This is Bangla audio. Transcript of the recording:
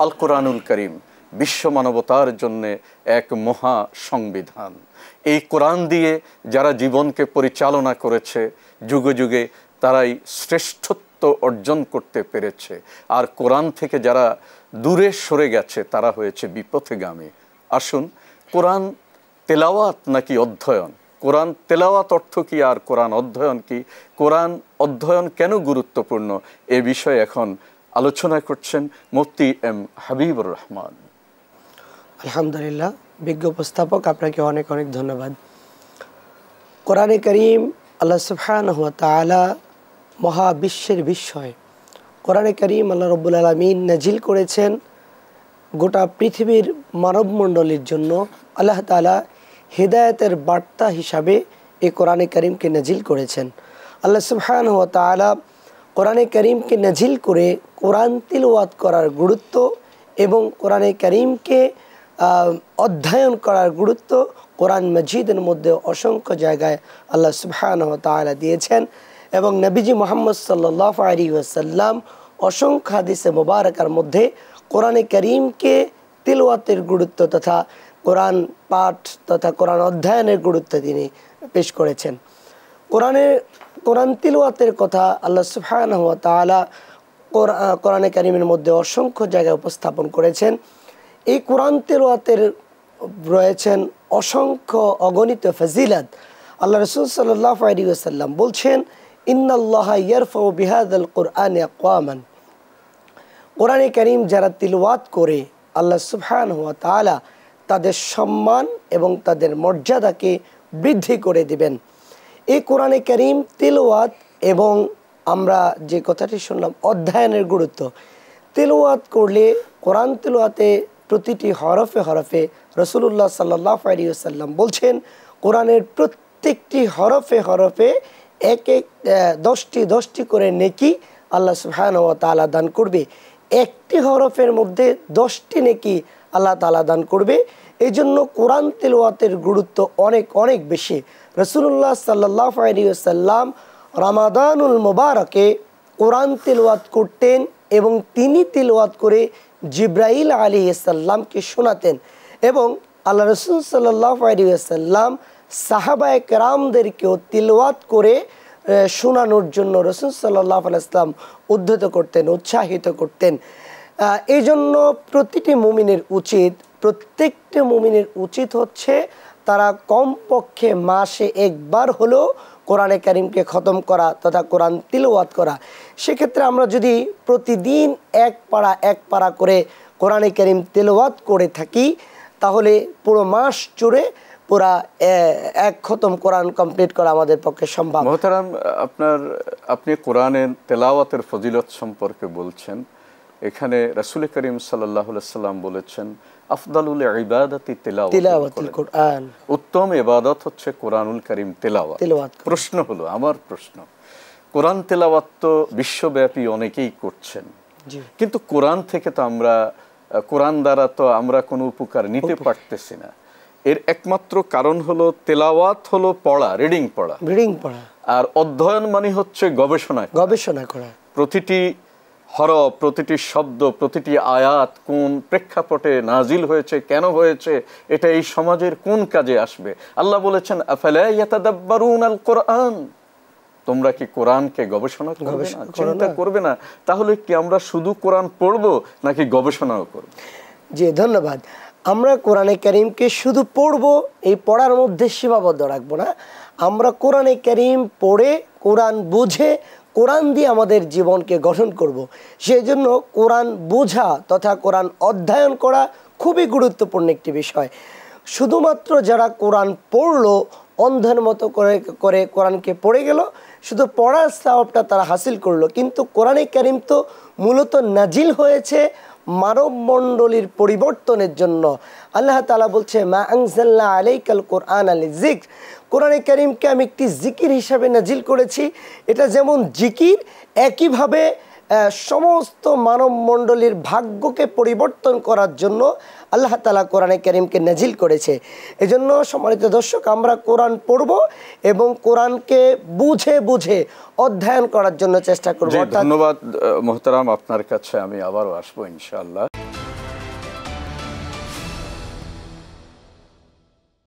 আল কোরআনুল করিম বিশ্ব মানবতার জন্যে এক মহা সংবিধান। এই কোরআন দিয়ে যারা জীবনকে পরিচালনা করেছে যুগে যুগে তারাই শ্রেষ্ঠত্ব অর্জন করতে পেরেছে। আর কোরআন থেকে যারা দূরে সরে গেছে তারা হয়েছে বিপথগামী। আসুন, কোরআন তেলাওয়াত নাকি অধ্যয়ন? কোরআন তেলাওয়াত অর্থ কি আর কোরআন অধ্যয়ন কি? কোরআন অধ্যয়ন কেন গুরুত্বপূর্ণ এ বিষয়ে এখন আলোচনা করছেন মুফতি এম হাবিবুর রহমান। আলহামদুলিল্লাহ, বিজ্ঞ উপস্থাপক, আপনাকে অনেক অনেক ধন্যবাদ। কোরআনে কারীম আল্লাহ সুবহানাহু ওয়া তাআলা মহাবিশ্বের বিস্ময়। কোরআনে কারীম আল্লাহ রাব্বুল আলামিন নাজিল করেছেন গোটা পৃথিবীর মানবমণ্ডলীর জন্য। আল্লাহ তাআলা হিদায়াতের বার্তা হিসাবে এই কোরআনে কারীমকে নাজিল করেছেন। আল্লাহ সুবহানাহু ওয়া তাআলা কোরআনে কারীমকে নাজিল করে কোরআন তিলাওয়াত করার গুরুত্ব এবং কোরআনে কারীমকে অধ্যয়ন করার গুরুত্ব কোরআন মাজিদের মধ্যে অসংখ্য জায়গায় আল্লাহ সুবহানাহু ওয়া তাআলা দিয়েছেন। এবং নবীজি মুহাম্মদ সাল্লাল্লাহু আলাইহি ওয়াসাল্লাম অসংখ্য হাদিসে মুবারাকার মধ্যে কোরআনে কারীমকে তিলাওয়াতের গুরুত্ব তথা কোরআন পাঠ তথা কোরআন অধ্যয়নের গুরুত্ব তিনি পেশ করেছেন। কোরআন তিলাওয়াতের কথা আল্লাহ সুবহানাহু ওয়া তাআলা কোরআনে কারীমের মধ্যে অসংখ্য জায়গায় উপস্থাপন করেছেন। এই কোরআন তিলাওয়াতের রয়েছেন অসংখ্য অগণিত ফজিলত। আল্লাহ রাসূল সাল্লাল্লাহু আলাইহি ওয়াসাল্লাম বলছেন, ইন্নাল্লাহা ইয়ারফাউ বিহাযাল কুরআনি আকওয়ামান। কোরআনে কারীম যারা তিলাওয়াত করে আল্লাহ সুবহানাহু ওয়া তাআলা তাদের সম্মান এবং তাদের মর্যাদাকে বৃদ্ধি করে দিবেন। এই কোরআনে কারীম তিলাওয়াত এবং আমরা যে কথাটি শুনলাম অধ্যয়নের গুরুত্ব, তিলাওয়াত করলে কোরআন তিলাওয়াতে প্রতিটি হরফে হরফে রাসূলুল্লাহ সাল্লাল্লাহু আলাইহি ওয়াসাল্লাম বলছেন কোরআনের প্রত্যেকটি হরফে হরফে এক এক 10টি করে নেকি আল্লাহ সুবহানাহু ওয়া তাআলা দান করবে। একটি হরফের মধ্যে 10টি নেকি আল্লাহ তাআলা দান করবে। এই জন্য কোরআন তিলাওয়াতের গুরুত্ব অনেক অনেক বেশি। রাসূলুল্লাহ সাল্লাল্লাহু আলাইহি ওয়াসাল্লাম রমাদানুল মুবারকে কোরআন তিলাওয়াত করতেন এবং তিনি তিলাওয়াত করে জিবরাইল আলাইহিস সালামকে শোনাতেন। এবং আল্লাহ রাসূল সাল্লাল্লাহু আলাইহি ওয়াসাল্লাম সাহাবায়ে কেরামদেরকেও তিলাওয়াত করে শোনানোর জন্য রাসূল সাল্লাল্লাহু আলাইহি ওয়াসাল্লাম উদ্ধত করতেন, উৎসাহিত করতেন। এই জন্য প্রত্যেকটি মুমিনের উচিত হচ্ছে তারা কমপক্ষে মাসে একবার হলেও কোরআনে কারীমকে খতম করা তথা কোরআন তিলাওয়াত করা। সেক্ষেত্রে আমরা যদি প্রতিদিন এক পারা করে কোরআনে কারীম তিলাওয়াত করে থাকি তাহলে পুরো মাস জুড়ে পুরা এক খতম কোরআন কমপ্লিট করা আমাদের পক্ষে সম্ভব। মুহতারাম, আপনি কোরআনের তেলাওয়াতের ফজিলত সম্পর্কে বলছেন। এখানে রাসূল করিম সাল্লাল্লাহু আলাইহি ওয়াসাল্লাম বলেছেন আফদালুল ইবাদাতি তিলাওয়াতুল কুরআন, উত্তম ইবাদত হচ্ছে কোরআনুল কারীম তেলাওয়াত। প্রশ্ন হলো, আমার প্রশ্ন, কোরআন তেলাওয়াত তো বিশ্বব্যাপী অনেকেই করছেন, কিন্তু কোরআন থেকে তো কোরআন দ্বারা তো আমরা কোনো উপকার নিতে পারতেছি না। এর একমাত্র কারণ হলো তেলাওয়াত হলো পড়া, রিডিং পড়া, আর অধ্যয়ন মানে হচ্ছে গবেষণা করা। প্রতিটি হরফ, প্রতিটি শব্দ, প্রতিটি আয়াত কোন প্রেক্ষাপটে নাজিল হয়েছে, কেন হয়েছে, এটা এই সমাজের কোন কাজে আসবে। আল্লাহ বলেছেন আফালা ইয়াতাদাব্বারুনাল কুরআন, তোমরা কি কোরআনকে গবেষণা করবে না, চিন্তা করবে না? তাহলে কি আমরা শুধু কোরআন পড়বো নাকি গবেষণাও করব? জি, ধন্যবাদ। আমরা কোরআনে কারীমকে শুধু পড়বো, এই পড়ার মধ্যে সীমাবদ্ধ রাখবো না। আমরা কোরআনে কারীম পড়ে, কোরআন বুঝে, কোরআন দিয়ে আমাদের জীবনকে গঠন করব। সেই জন্য কোরআন বোঝা তথা কোরআন অধ্যয়ন করা খুবই গুরুত্বপূর্ণ একটি বিষয়। শুধুমাত্র যারা কোরআন পড়লো, অন্ধের মতো করে কোরআনকে পড়ে গেল, শুধু পড়ার সওয়াবটা তারা হাসিল করলো, কিন্তু কোরআনে কারীম তো মূলত নাজিল হয়েছে মানব মণ্ডলীর পরিবর্তনের জন্য। আল্লাহ তাআলা বলছে মা আনজালনা আলাইকাল কুরআনা লিযিকর, কোরআনে কারীমকে আমি একটি জিকির হিসাবে নাজিল করেছি। এটা যেমন জিকির, একইভাবে সমস্ত মানব মণ্ডলীর ভাগ্যকে পরিবর্তন করার জন্য আল্লাহ তাআলা কোরআনে কারীমকে নাজিল করেছে। এজন্য সম্মানিত দর্শক, আমরা কোরআন পড়ব এবং কোরআনকে বুঝে অধ্যয়ন করার জন্য চেষ্টা করব। ধন্যবাদ মুহতারাম, আপনার কাছে আমি আবারও আসবো ইনশাআল্লাহ।